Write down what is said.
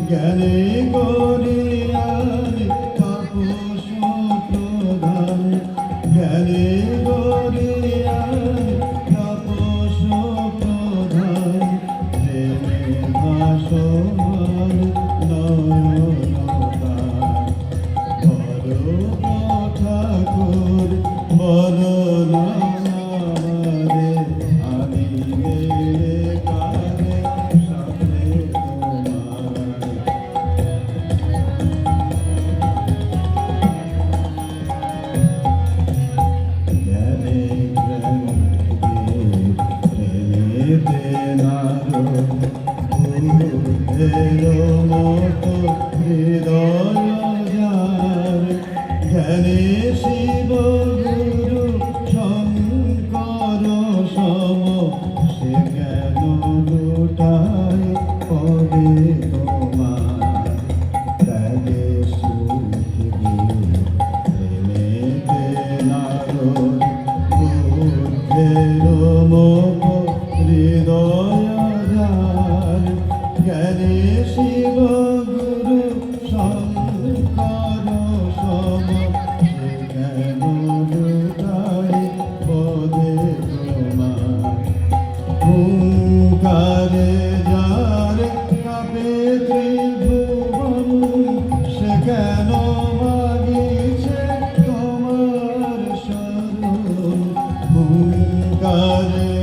জ্ঞানে গরিয়ার তাপস প্রধান, জ্ঞানে গরিয়ার তাপস প্রধান, প্রেমে ভাসমান নয়নদান। বড় ঠাকুর বড় নামারে আনিলে কারে সামনে তোমার। জ্ঞানে প্রেমেতে নারো বুদ্ধের মতো হৃদয় যার, জ্ঞানে শিব গুরু শঙ্কর সম, সে জ্ঞান লুটায় পদে তোমার। ত্যাগে সুখী প্রেমেতে নারো বুদ্ধের মতো হৃদয় যার, জ্ঞানে শিব গুরু শঙ্কর সম, সে জ্ঞান লুটায় পদে তোমার। হুঙ্কারে যার কাঁপে ত্রিভুবন, সে কেন মাগিছে তোমার শরণ। হুঙ্কারে